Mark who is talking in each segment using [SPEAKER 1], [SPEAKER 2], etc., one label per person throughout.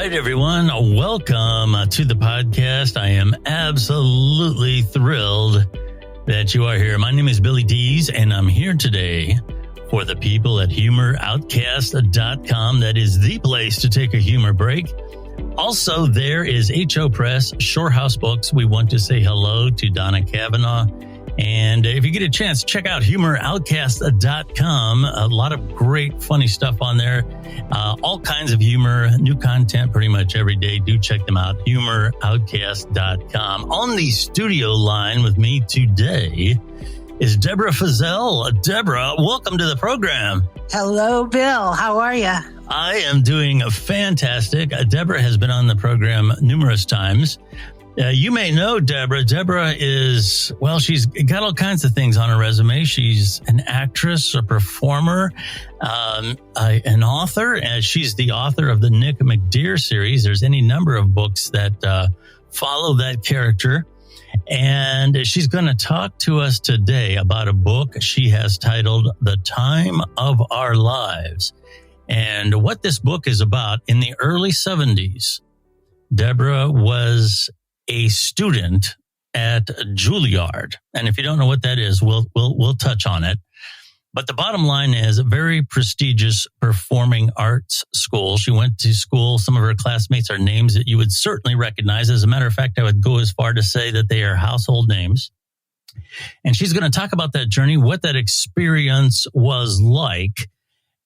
[SPEAKER 1] right, everyone. Welcome to the podcast. I am absolutely thrilled that you are here. My name is Billy Dees, and I'm here today for the people at HumorOutcasts.com. That is the place to take a humor break. Also, there is HO Press, Shore House Books. We want to say hello to Donna Kavanaugh. And if you get a chance, check out HumorOutcasts.com. A lot of great, funny stuff on there. All kinds of humor, new content pretty much every day. Do check them out. HumorOutcasts.com. On the studio line with me today is Deborah Fezelle. Deborah, welcome to the program.
[SPEAKER 2] Hello, Bill. How are you?
[SPEAKER 1] I am doing fantastic. Deborah has been on the program numerous times. You may know Deborah. Deborah is, well, she's got all kinds of things on her resume. She's an actress, a performer, an author, and she's the author of the Nick McDear series. There's any number of books that follow that character. And she's going to talk to us today about a book she has titled The Time of Our Lives. And what this book is about, in the early 70s, Deborah was a student at Juilliard. And if you don't know what that is, we'll touch on it. But the bottom line is a very prestigious performing arts school. She went to school. Some of her classmates are names that you would certainly recognize. As a matter of fact, I would go as far to say that they are household names. And she's going to talk about that journey, what that experience was like.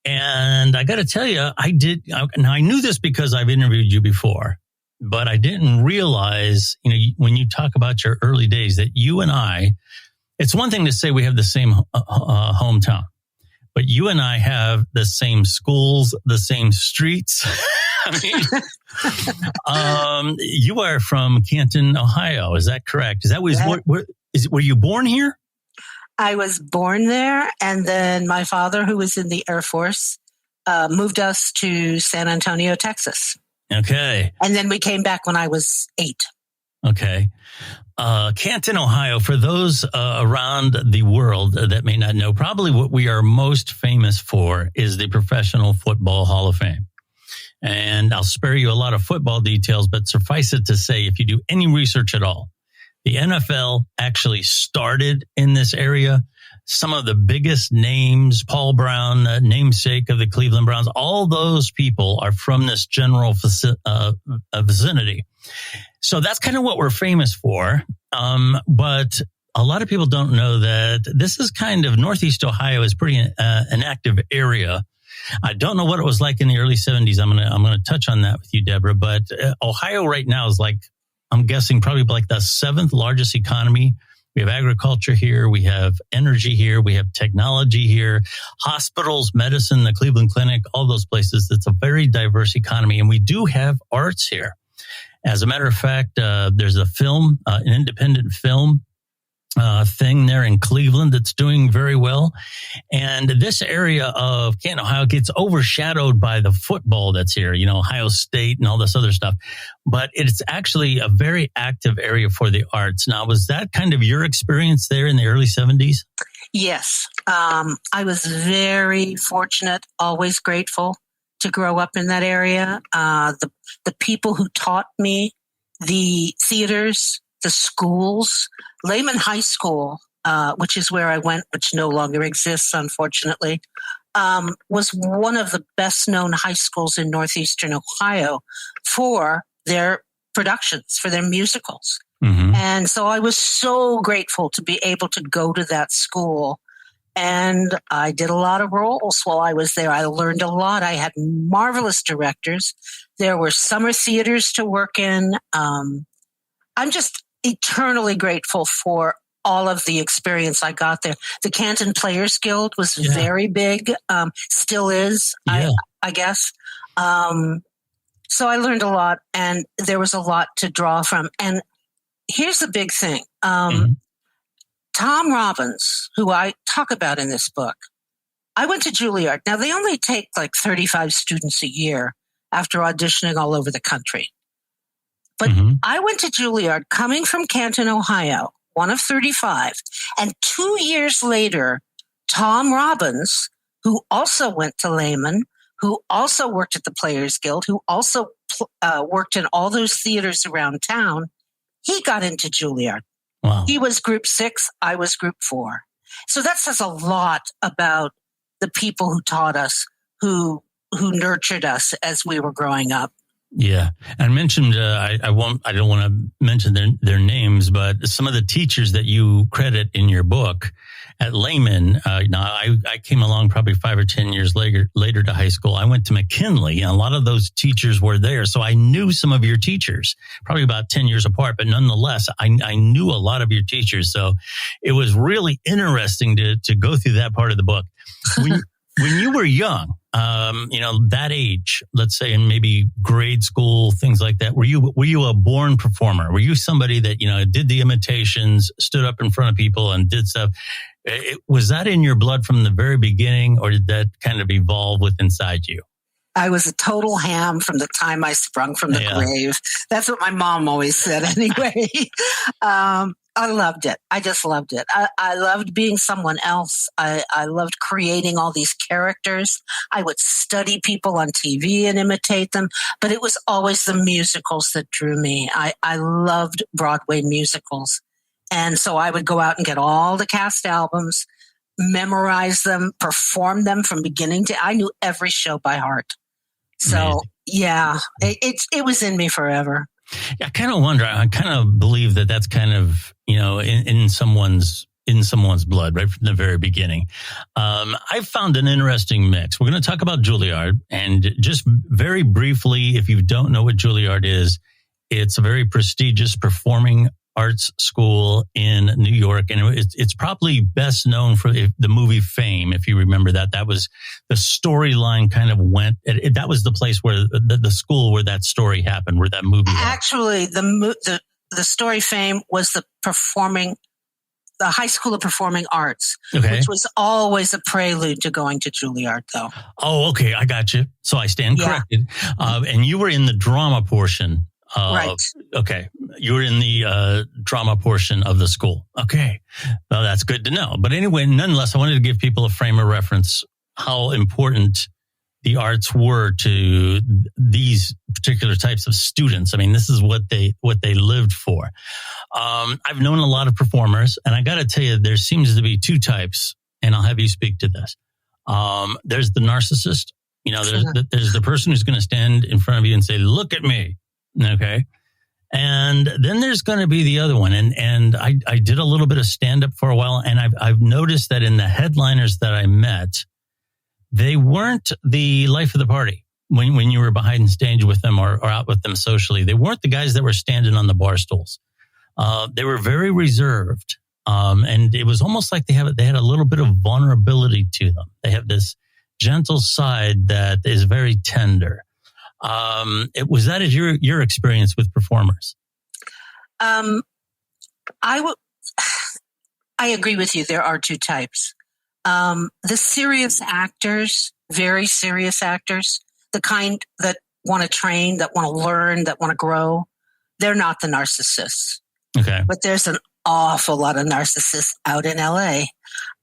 [SPEAKER 1] And I got to tell you, now I knew this because I've interviewed you before. But I didn't realize, when you talk about your early days, that you and I, it's one thing to say we have the same hometown, but you and I have the same schools, the same streets. I mean, you are from Canton, Ohio. Is that correct? Were you born here?
[SPEAKER 2] I was born there. And then my father, who was in the Air Force, moved us to San Antonio, Texas.
[SPEAKER 1] Okay.
[SPEAKER 2] And then we came back when I was 8.
[SPEAKER 1] Okay. Canton, Ohio, for those around the world that may not know, probably what we are most famous for is the Professional Football Hall of Fame. And I'll spare you a lot of football details, but suffice it to say, if you do any research at all, the NFL actually started in this area. Some of the biggest names, Paul Brown, namesake of the Cleveland Browns, all those people are from this general vicinity. So that's kind of what we're famous for. But a lot of people don't know that this is kind of Northeast Ohio is pretty an active area. I don't know what it was like in the early 70s. I'm going to touch on that with you, Deborah. But Ohio right now is I'm guessing probably like the 7th largest economy. We have agriculture here. We have energy here. We have technology here, hospitals, medicine, the Cleveland Clinic, all those places. It's a very diverse economy. And we do have arts here. As a matter of fact, there's a film, an independent film thing there in Cleveland that's doing very well. And this area of Canton, Ohio gets overshadowed by the football that's here, Ohio State and all this other stuff. But it's actually a very active area for the arts. Now, was that kind of your experience there in the early 70s?
[SPEAKER 2] Yes. I was very fortunate, always grateful to grow up in that area. The people who taught me, the theaters, the schools, Lehman High School, which is where I went, which no longer exists, unfortunately, was one of the best known high schools in Northeastern Ohio for their productions, for their musicals. Mm-hmm. And so I was so grateful to be able to go to that school. And I did a lot of roles while I was there. I learned a lot. I had marvelous directors. There were summer theaters to work in. I'm just eternally grateful for all of the experience I got there. The Canton Players Guild was very big, still is, I guess. So I learned a lot, and there was a lot to draw from. And here's the big thing. Tom Robbins, who I talk about in this book, I went to Juilliard. Now, they only take like 35 students a year after auditioning all over the country. But I went to Juilliard coming from Canton, Ohio, one of 35. And 2 years later, Tom Robbins, who also went to Lehman, who also worked at the Players Guild, who also worked in all those theaters around town, he got into Juilliard.
[SPEAKER 1] Wow.
[SPEAKER 2] He was group 6, I was group 4. So that says a lot about the people who taught us, who nurtured us as we were growing up.
[SPEAKER 1] Yeah. And mentioned, I don't want to mention their names, but some of the teachers that you credit in your book at Lehman, I came along probably 5 or 10 years later to high school. I went to McKinley, and a lot of those teachers were there. So I knew some of your teachers, probably about 10 years apart, but nonetheless, I knew a lot of your teachers. So it was really interesting to go through that part of the book. When you were young, that age, let's say in maybe grade school, things like that, were you a born performer? Were you somebody that, did the imitations, stood up in front of people and did stuff? Was that in your blood from the very beginning, or did that kind of evolve with inside you?
[SPEAKER 2] I was a total ham from the time I sprung from the grave. That's what my mom always said anyway. I loved it. I just loved it. I loved being someone else. I loved creating all these characters. I would study people on TV and imitate them, but it was always the musicals that drew me. I loved Broadway musicals. And so I would go out and get all the cast albums, memorize them, perform them from beginning to, I knew every show by heart. So amazing. Yeah, it was in me forever.
[SPEAKER 1] I kind of wonder, I kind of believe that that's kind of, in someone's blood right from the very beginning. I found an interesting mix. We're going to talk about Juilliard, and just very briefly, if you don't know what Juilliard is, it's a very prestigious performing arts school in New York. And it's probably best known for the movie Fame. If you remember that was the storyline kind of went, that was the place where the school where that story happened, where that movie happened.
[SPEAKER 2] Actually, the story Fame was the High School of Performing Arts, which was always a prelude to going to Juilliard, though.
[SPEAKER 1] Oh, okay. I got you. So I stand corrected. And you were in the drama portion.
[SPEAKER 2] Right.
[SPEAKER 1] Okay. You were in the drama portion of the school. Okay. Well, that's good to know. But anyway, nonetheless, I wanted to give people a frame of reference how important the arts were to these particular types of students. I mean, this is what they lived for. I've known a lot of performers, and I got to tell you, there seems to be 2 types, and I'll have you speak to this. There's the narcissist. There's the person who's going to stand in front of you and say, "Look at me." Okay. And then there's going to be the other one. And I did a little bit of stand up for a while, and I've noticed that in the headliners that I met, they weren't the life of the party when you were behind stage with them or out with them socially. They weren't the guys that were standing on the bar stools. They were very reserved. And it was almost like they had a little bit of vulnerability to them. They have this gentle side that is very tender. Was that your experience with performers?
[SPEAKER 2] I agree with you. There are 2 types. The serious actors, very serious actors, the kind that want to train, that want to learn, that want to grow, they're not the narcissists.
[SPEAKER 1] Okay.
[SPEAKER 2] But there's an awful lot of narcissists out in LA.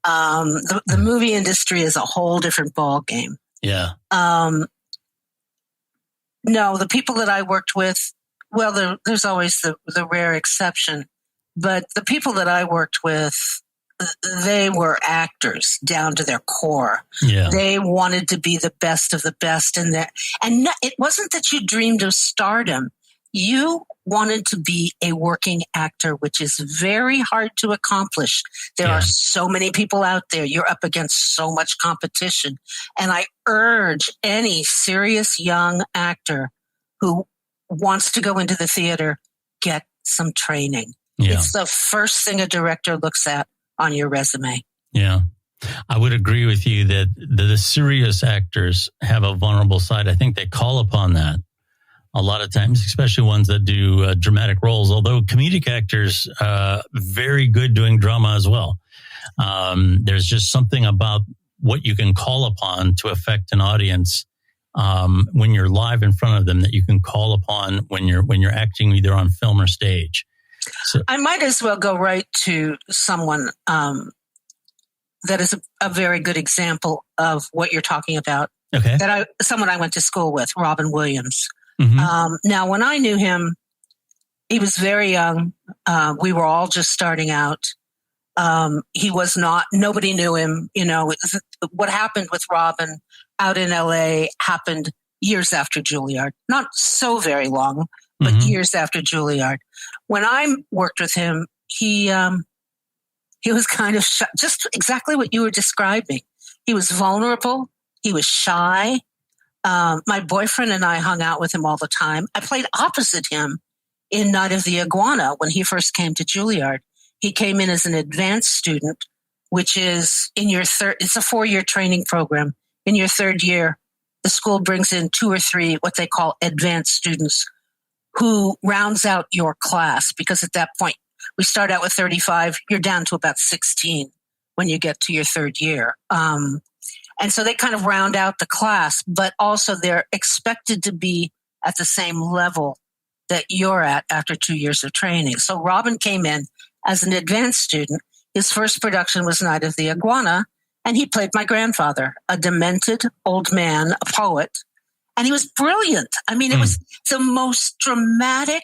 [SPEAKER 2] The movie industry is a whole different ball game.
[SPEAKER 1] Yeah.
[SPEAKER 2] No, the people that I worked with, well, there's always the rare exception, but the people that I worked with, they were actors down to their core.
[SPEAKER 1] Yeah.
[SPEAKER 2] They wanted to be the best of the best in that. And it wasn't that you dreamed of stardom. You wanted to be a working actor, which is very hard to accomplish. There are so many people out there. You're up against so much competition. And I urge any serious young actor who wants to go into the theater, get some training. Yeah. It's the first thing a director looks at on your resume.
[SPEAKER 1] Yeah. I would agree with you that the serious actors have a vulnerable side. I think they call upon that a lot of times, especially ones that do dramatic roles, although comedic actors very good doing drama as well. There's just something about what you can call upon to affect an audience when you're live in front of them that you can call upon when you're acting either on film or stage. So,
[SPEAKER 2] I might as well go right to someone that is a very good example of what you're talking about.
[SPEAKER 1] Okay.
[SPEAKER 2] Someone I went to school with, Robin Williams. Now, when I knew him, he was very young. We were all just starting out. He was not, nobody knew him. You know, what happened with Robin out in LA happened years after Juilliard. Not so very long, but years after Juilliard. When I worked with him, he was kind of just exactly what you were describing. He was vulnerable. He was shy. My boyfriend and I hung out with him all the time. I played opposite him in Night of the Iguana when he first came to Juilliard. He came in as an advanced student, which is in your it's a 4-year training program. In your third year, the school brings in 2 or 3, what they call advanced students, who rounds out your class, because at that point, we start out with 35, you're down to about 16 when you get to your third year. And so they kind of round out the class, but also they're expected to be at the same level that you're at after 2 years of training. So Robin came in as an advanced student. His first production was Night of the Iguana, and he played my grandfather, a demented old man, a poet. And he was brilliant. I mean, it was the most dramatic,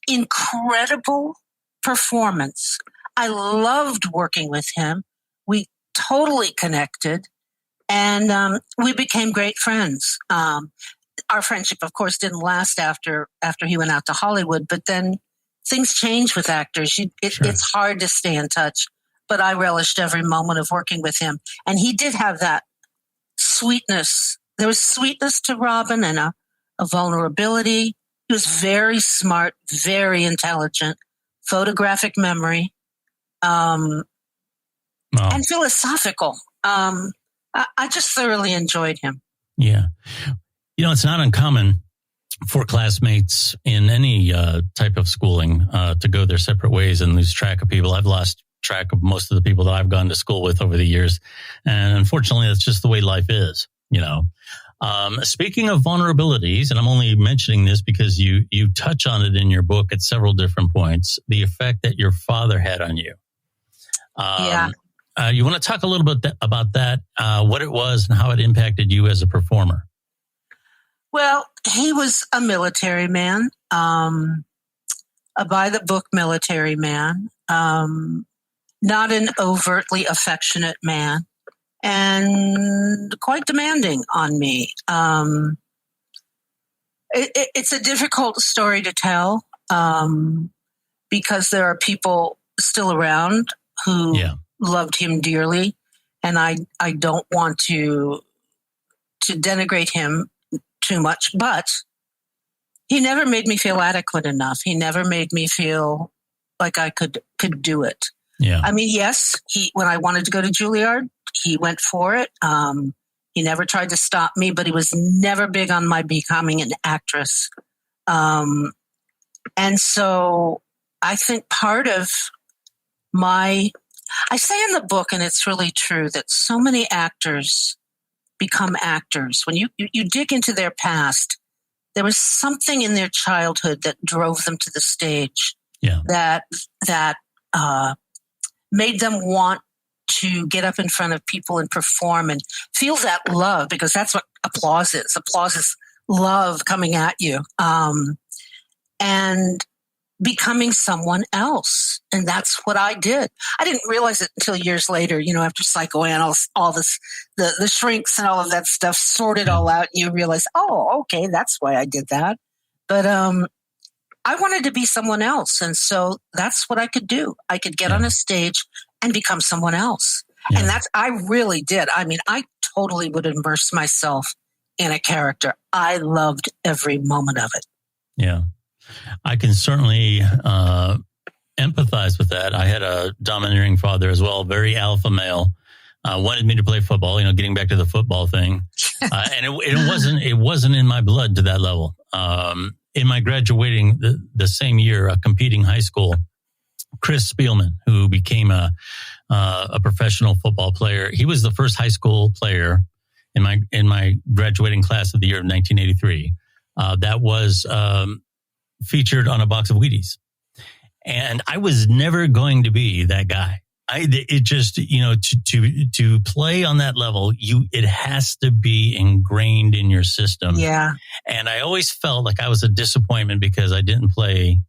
[SPEAKER 2] incredible performance. I loved working with him. We totally connected, and we became great friends. Our friendship, of course, didn't last after he went out to Hollywood, but then things change with actors. It's hard to stay in touch, but I relished every moment of working with him. And he did have that sweetness. There was sweetness to Robin and a vulnerability. He was very smart, very intelligent, photographic memory, and philosophical. I just thoroughly enjoyed him.
[SPEAKER 1] Yeah. You know, it's not uncommon for classmates in any type of schooling to go their separate ways and lose track of people. I've lost track of most of the people that I've gone to school with over the years. And unfortunately, that's just the way life is, you know. Speaking of vulnerabilities, and I'm only mentioning this because you touch on it in your book at several different points, the effect that your father had on you. You want to talk a little bit about that, what it was and how it impacted you as a performer?
[SPEAKER 2] Well, he was a military man, a by-the-book military man, not an overtly affectionate man, and quite demanding on me. It's a difficult story to tell because there are people still around who loved him dearly, and I don't want to denigrate him too much, but he never made me feel adequate enough. He never made me feel like I could do it.
[SPEAKER 1] Yeah.
[SPEAKER 2] I mean, yes, when I wanted to go to Juilliard, he went for it. He never tried to stop me, but he was never big on my becoming an actress. And so I think part of I say in the book, and it's really true, that so many actors become actors. When you dig into their past, there was something in their childhood that drove them to the stage.
[SPEAKER 1] Yeah.
[SPEAKER 2] That made them want to get up in front of people and perform and feel that love, because that's what applause is. Applause is love coming at you, and becoming someone else. And that's what I did. I didn't realize it until years later, you know, after psychoanalysis, all this, the shrinks and all of that stuff sorted all out. You realize, oh, okay, that's why I did that. But I wanted to be someone else. And so that's what I could do. I could get on a stage and become someone else. Yeah. And I really did. I mean, I totally would immerse myself in a character. I loved every moment of it.
[SPEAKER 1] Yeah. I can certainly empathize with that. I had a domineering father as well, very alpha male, wanted me to play football, you know, getting back to the football thing. And it wasn't in my blood to that level. In my graduating the same year, competing high school, Chris Spielman, who became a professional football player, he was the first high school player in my graduating class of the year of 1983 that was featured on a box of Wheaties. And I was never going to be that guy. It just, to play on that level, it has to be ingrained in your system.
[SPEAKER 2] Yeah.
[SPEAKER 1] And I always felt like I was a disappointment because I didn't play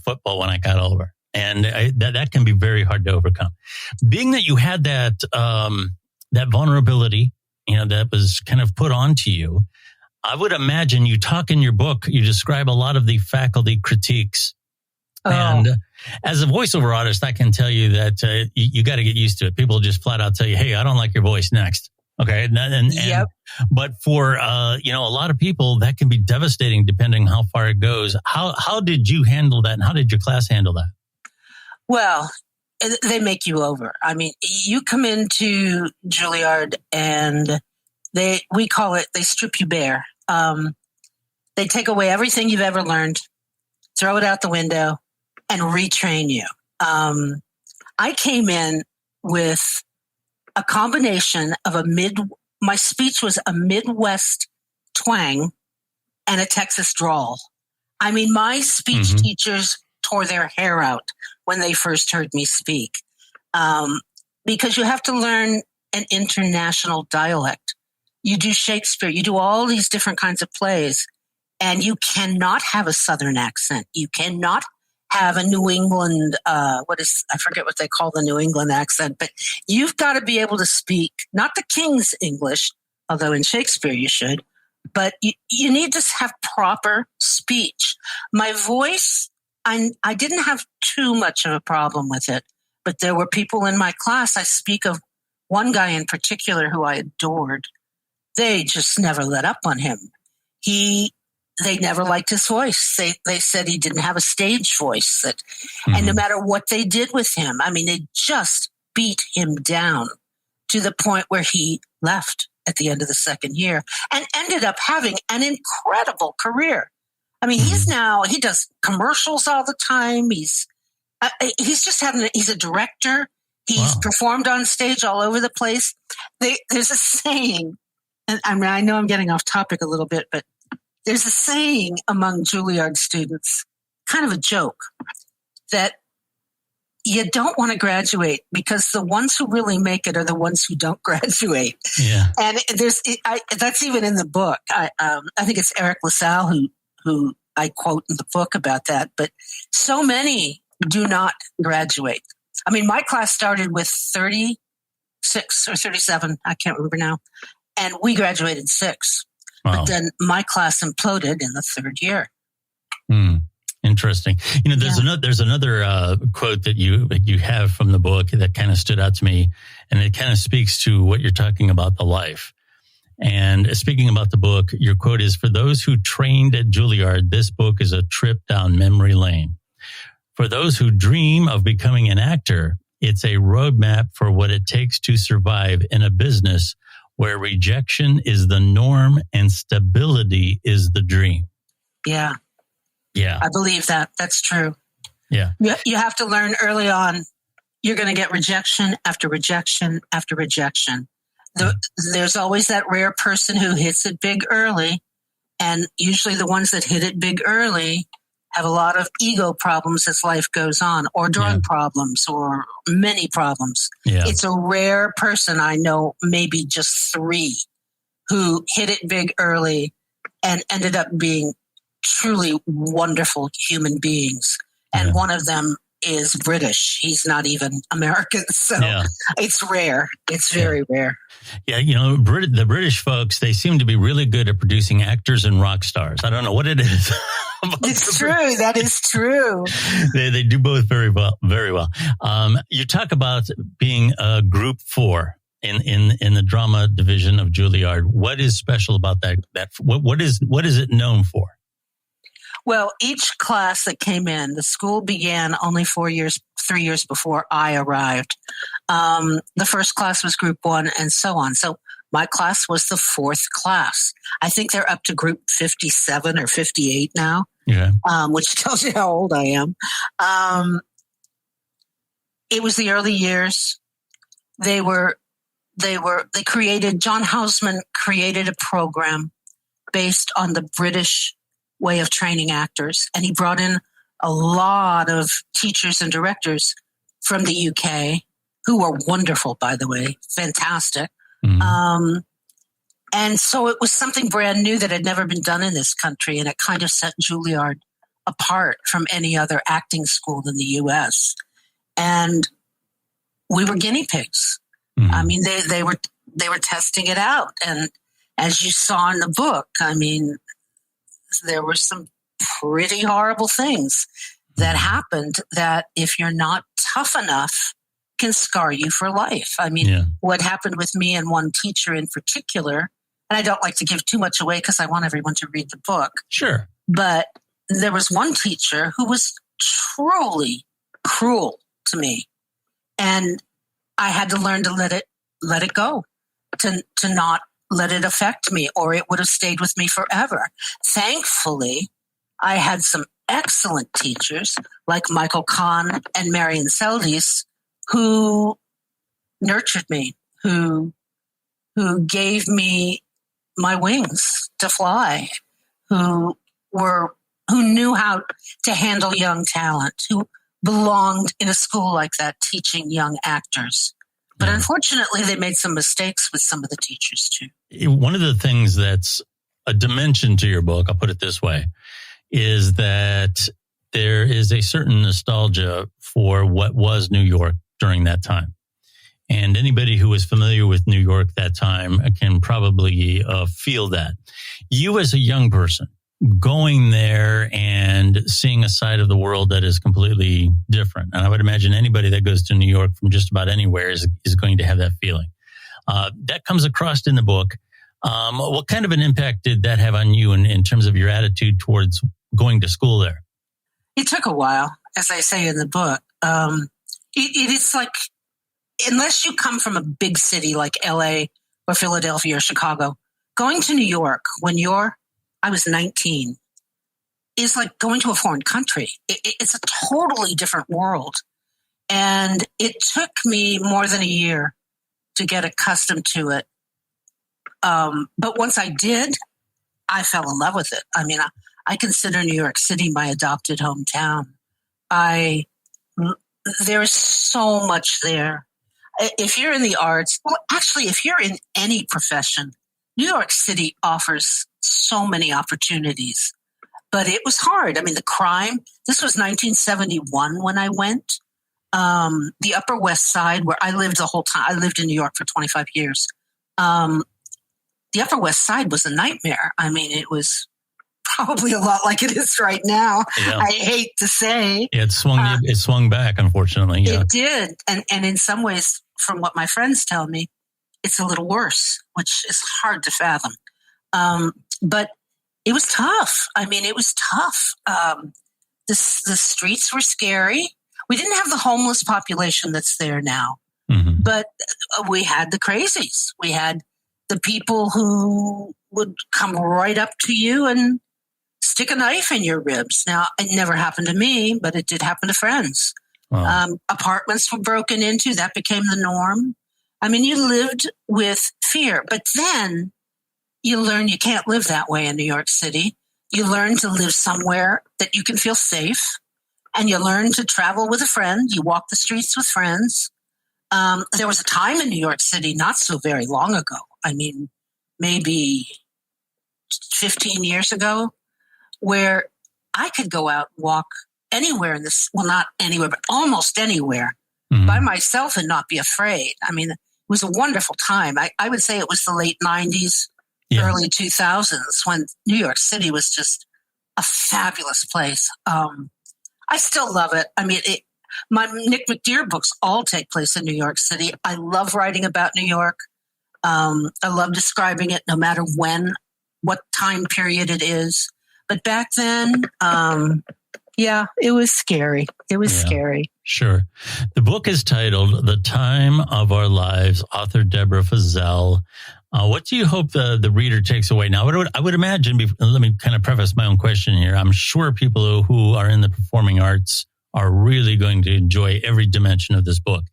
[SPEAKER 1] football when I got older. And that can be very hard to overcome. Being that you had that vulnerability, that was kind of put onto you, I would imagine you talk in your book, you describe a lot of the faculty critiques. Oh. And as a voiceover artist, I can tell you that you got to get used to it. People just flat out tell you, hey, I don't like your voice, next. Okay. But for, a lot of people, that can be devastating depending how far it goes. How did you handle that? And how did your class handle that?
[SPEAKER 2] Well, they make you over. I mean, you come into Juilliard and we call it, they strip you bare. They take away everything you've ever learned, throw it out the window, and retrain you. I came in with a combination of my speech was a Midwest twang and a Texas drawl. I mean, my speech teachers tore their hair out when they first heard me speak, because you have to learn an international dialect. You do Shakespeare, you do all these different kinds of plays, and you cannot have a Southern accent. You cannot have a New England, I forget what they call the New England accent, but you've got to be able to speak, not the King's English, although in Shakespeare you should, but you need to have proper speech. My voice, I didn't have too much of a problem with it, but there were people in my class, I speak of one guy in particular who I adored. They just never let up on him. They never liked his voice. They said he didn't have a stage voice. And no matter what they did with him, I mean, they just beat him down to the point where he left at the end of the second year and ended up having an incredible career. I mean, he does commercials all the time. He's a director. He's performed on stage all over the place. There's a saying, and I know I'm getting off topic a little bit, but there's a saying among Juilliard students, kind of a joke, that you don't want to graduate because the ones who really make it are the ones who don't graduate. Yeah. And that's even in the book. I think it's Eric LaSalle who I quote in the book about that, but so many do not graduate. I mean, my class started with 36 or 37, I can't remember now, and we graduated 6. Wow. But then my class imploded in the third year. Interesting. There's another quote that you have from the book that kind of stood out to me, and it kind of speaks to what you're talking about, the life. And speaking about the book, your quote is, "For those who trained at Juilliard, this book is a trip down memory lane. For those who dream of becoming an actor, it's a roadmap for what it takes to survive in a business where rejection is the norm and stability is the dream." Yeah. Yeah. I believe that. That's true. Yeah. You have to learn early on, you're going to get rejection after rejection after rejection. There's always that rare person who hits it big early. And usually the ones that hit it big early have a lot of ego problems as life goes on, or drug problems, or many problems. Yeah. It's a rare person. I know maybe just 3 who hit it big early and ended up being truly wonderful human beings. And one of them is British. He's not even American. So it's rare. It's very rare. Yeah, the British folks, they seem to be really good at producing actors and rock stars. I don't know what it is. It's true. That is true. They do both very well. Very well. You talk about being a group 4 in the drama division of Juilliard. What is special about that? What is it known for? Well, each class that came in, the school began only 3 years before I arrived. The first class was group 1 and so on. So my class was the 4th class. I think they're up to group 57 or 58 now, which tells you how old I am. It was the early years. John Houseman created a program based on the British way of training actors. And he brought in a lot of teachers and directors from the UK who are wonderful, by the way, fantastic.
[SPEAKER 1] Mm-hmm.
[SPEAKER 2] And so it was something brand new that had never been done in this country, and it kind of set Juilliard apart from any other acting school in the U.S. And we were guinea pigs.
[SPEAKER 1] Mm-hmm.
[SPEAKER 2] I mean, they were testing it out, and as you saw in the book, I mean, there were some pretty horrible things that happened that, if you're not tough enough, can scar you for life. I mean, what happened with me and one teacher in particular, and I don't like to give too much away because I want everyone to read the book.
[SPEAKER 1] Sure.
[SPEAKER 2] But there was one teacher who was truly cruel to me, and I had to learn to let it go, to not let it affect me, or it would have stayed with me forever. Thankfully, I had some excellent teachers like Michael Kahn and Marion Seldes who nurtured me, who gave me my wings to fly, who knew how to handle young talent, who belonged in a school like that teaching young actors. But unfortunately, they made some mistakes with some of the teachers too.
[SPEAKER 1] One of the things that's a dimension to your book, I'll put it this way, is that there is a certain nostalgia for what was New York during that time. And anybody who was familiar with New York that time can probably feel that. You as a young person going there and seeing a side of the world that is completely different. And I would imagine anybody that goes to New York from just about anywhere is going to have that feeling. That comes across in the book. What kind of an impact did that have on you in terms of your attitude towards going to school there?
[SPEAKER 2] It took a while, as I say in the book. It's like, unless you come from a big city like LA or Philadelphia or Chicago, going to New York when I was 19 is like going to a foreign country. It's a totally different world. And it took me more than a year to get accustomed to it. But once I did, I fell in love with it. I mean, I consider New York City my adopted hometown. There's so much there. If you're in the arts, well, actually, if you're in any profession, New York City offers so many opportunities. But it was hard. I mean, the crime, this was 1971 when I went. The Upper West Side, where I lived the whole time, I lived in New York for 25 years. The Upper West Side was a nightmare. I mean, it was probably a lot like it is right now. Yeah. I hate to say.
[SPEAKER 1] Yeah, it swung back, unfortunately. Yeah.
[SPEAKER 2] It did. And in some ways, from what my friends tell me, it's a little worse, which is hard to fathom. But it was tough. I mean, it was tough. The streets were scary. We didn't have the homeless population that's there now, but we had the crazies. We had the people who would come right up to you and stick a knife in your ribs. Now, it never happened to me, but it did happen to friends. Wow. Apartments were broken into. That became the norm. I mean, you lived with fear, but then you learn you can't live that way in New York City. You learn to live somewhere that you can feel safe, and you learn to travel with a friend. You walk the streets with friends. There was a time in New York City, not so very long ago, I mean, maybe 15 years ago, where I could go out and walk anywhere in this, well, not anywhere, but almost anywhere by myself and not be afraid. I mean, it was a wonderful time. I would say it was the late 90s, early 2000s, when New York City was just a fabulous place. I still love it. I mean, my Nick McDear books all take place in New York City. I love writing about New York. I love describing it no matter what time period it is. But back then, it was scary. It was scary.
[SPEAKER 1] Sure. The book is titled The Time of Our Lives, author Deborah Fezelle. What do you hope the reader takes away? Now, I would imagine, let me kind of preface my own question here. I'm sure people who are in the performing arts are really going to enjoy every dimension of this book.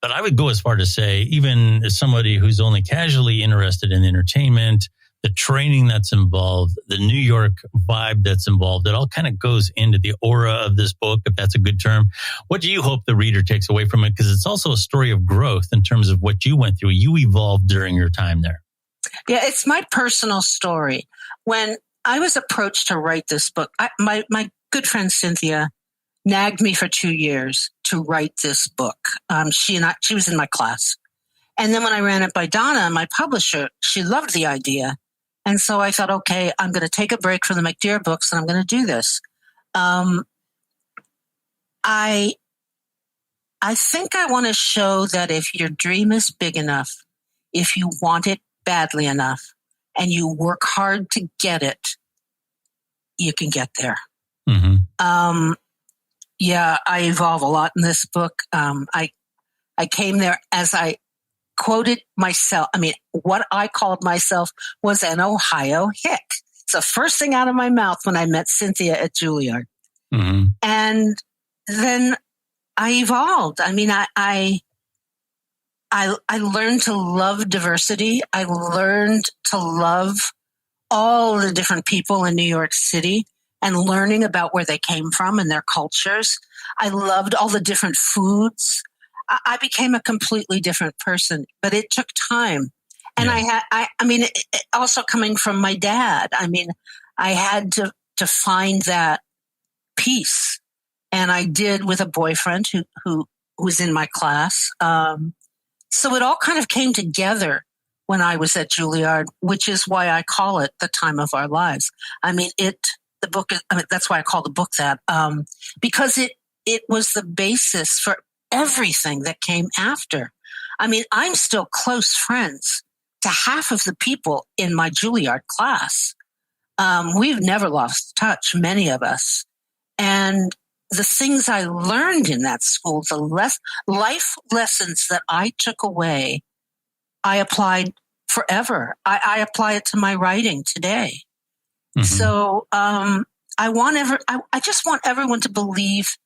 [SPEAKER 1] But I would go as far to say, even as somebody who's only casually interested in entertainment, the training that's involved, the New York vibe that's involved. It all kind of goes into the aura of this book, if that's a good term. What do you hope the reader takes away from it? Because it's also a story of growth in terms of what you went through. You evolved during your time there.
[SPEAKER 2] Yeah, it's my personal story. When I was approached to write this book, my good friend Cynthia nagged me for 2 years to write this book. She was in my class. And then when I ran it by Donna, my publisher, she loved the idea. And so I thought, okay, I'm going to take a break from the McDear books and I'm going to do this. I think I want to show that if your dream is big enough, if you want it badly enough, and you work hard to get it, you can get there. Mm-hmm. Yeah, I evolve a lot in this book. I came there as I quoted myself. I mean, what I called myself was an Ohio hick. It's the first thing out of my mouth when I met Cynthia at Juilliard. Mm-hmm. And then I evolved. I mean, I learned to love diversity. I learned to love all the different people in New York City and learning about where they came from and their cultures. I loved all the different foods. I became a completely different person, but it took time. And yeah. I mean, also coming from my dad, I mean, I had to find that peace. And I did with a boyfriend who was in my class. So it all kind of came together when I was at Juilliard, which is why I call it The Time of Our Lives. I mean, that's why I call the book that, because it was the basis for everything that came after. I mean, I'm still close friends to half of the people in my Juilliard class. We've never lost touch, many of us. And the things I learned in that school, the life lessons that I took away, I applied forever. I apply it to my writing today. Mm-hmm. So I just want everyone to believe,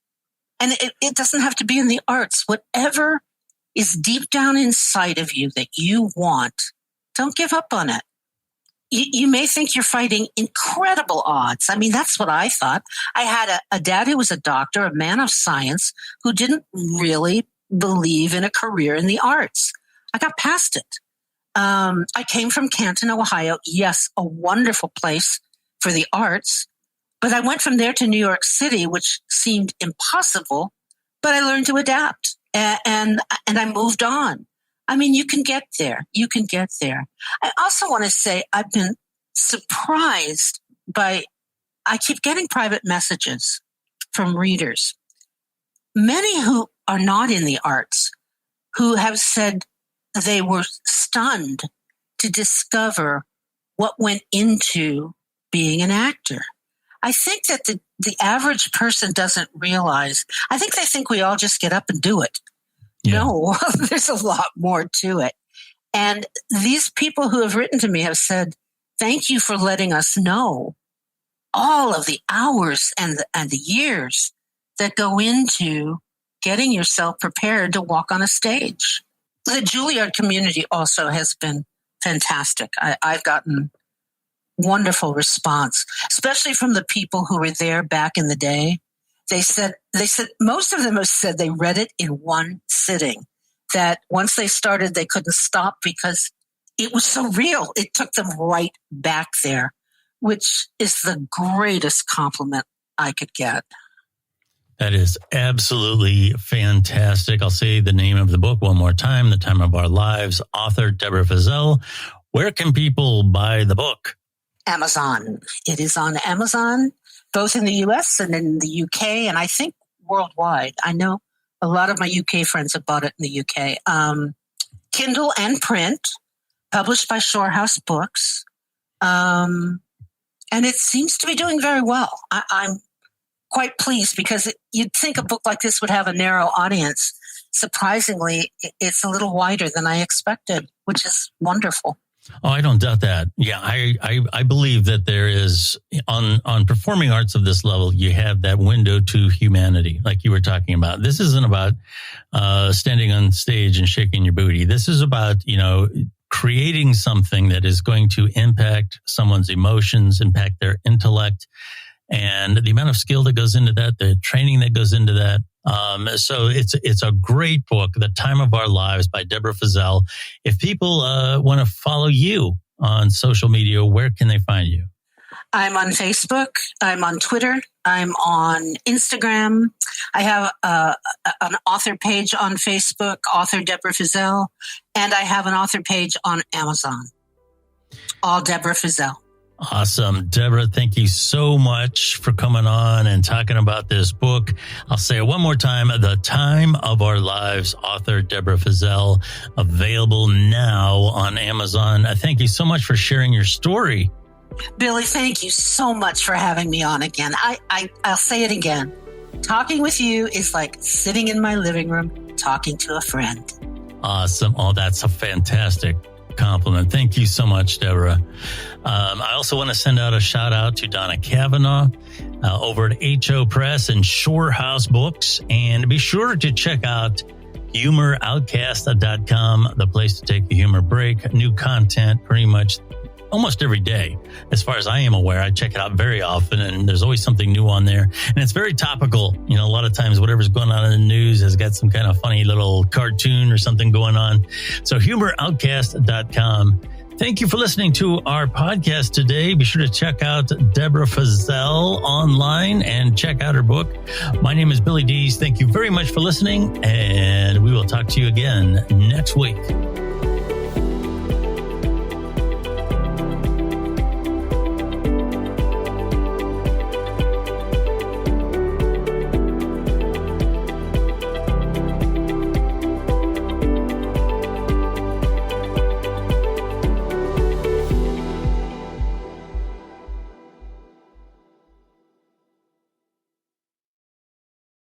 [SPEAKER 2] and it doesn't have to be in the arts, whatever is deep down inside of you that you want, don't give up on it. You may think you're fighting incredible odds. I mean, that's what I thought. I had a dad who was a doctor, a man of science, who didn't really believe in a career in the arts. I got past it. I came from Canton, Ohio. Yes, a wonderful place for the arts. But I went from there to New York City, which seemed impossible, but I learned to adapt and I moved on. I mean, you can get there. You can get there. I also want to say I've been surprised I keep getting private messages from readers, many who are not in the arts, who have said they were stunned to discover what went into being an actor. I think that the average person doesn't realize. I think they think we all just get up and do it. Yeah. No, there's a lot more to it. And these people who have written to me have said, thank you for letting us know all of the hours and the years that go into getting yourself prepared to walk on a stage. The Juilliard community also has been fantastic. I've gotten wonderful response, especially from the people who were there back in the day. They said most of them have said they read it in one sitting, that once they started, they couldn't stop because it was so real. It took them right back there, which is the greatest compliment I could get.
[SPEAKER 1] That is absolutely fantastic. I'll say the name of the book one more time, The Time of Our Lives, author Deborah Fezelle. Where can people buy the book?
[SPEAKER 2] Amazon. It is on Amazon, both in the U.S. and in the U.K., and I think worldwide. I know a lot of my U.K. friends have bought it in the U.K. Kindle and print, published by Shore House Books, and it seems to be doing very well. I'm quite pleased because you'd think a book like this would have a narrow audience. Surprisingly, it's a little wider than I expected, which is wonderful.
[SPEAKER 1] Oh, I don't doubt that. Yeah, I believe that there is on performing arts of this level, you have that window to humanity, like you were talking about. This isn't about standing on stage and shaking your booty. This is about, creating something that is going to impact someone's emotions, impact their intellect, and the amount of skill that goes into that, the training that goes into that. So it's a great book, The Time of Our Lives by Deborah Fezelle. If people want to follow you on social media, where can they find you?
[SPEAKER 2] I'm on Facebook. I'm on Twitter. I'm on Instagram. I have an author page on Facebook, author Deborah Fezelle, and I have an author page on Amazon. All Deborah Fezelle.
[SPEAKER 1] Awesome. Deborah, thank you so much for coming on and talking about this book. I'll say it one more time. The Time of Our Lives, author Deborah Fezelle, available now on Amazon. Thank you so much for sharing your story.
[SPEAKER 2] Billy, thank you so much for having me on again. I'll say it again. Talking with you is like sitting in my living room talking to a friend. Awesome.
[SPEAKER 1] Oh, that's a fantastic compliment. Thank you so much, Deborah. I also want to send out a shout out to Donna Kavanaugh over at HO Press and Shore House Books. And be sure to check out HumorOutcasts.com, the place to take the humor break. New content pretty much almost every day. As far as I am aware, I check it out very often, and there's always something new on there. And it's very topical. You know, a lot of times whatever's going on in the news has got some kind of funny little cartoon or something going on. So HumorOutcast.com. Thank you for listening to our podcast today. Be sure to check out Deborah Fezelle online and check out her book. My name is Billy Dees. Thank you very much for listening, and we will talk to you again next week.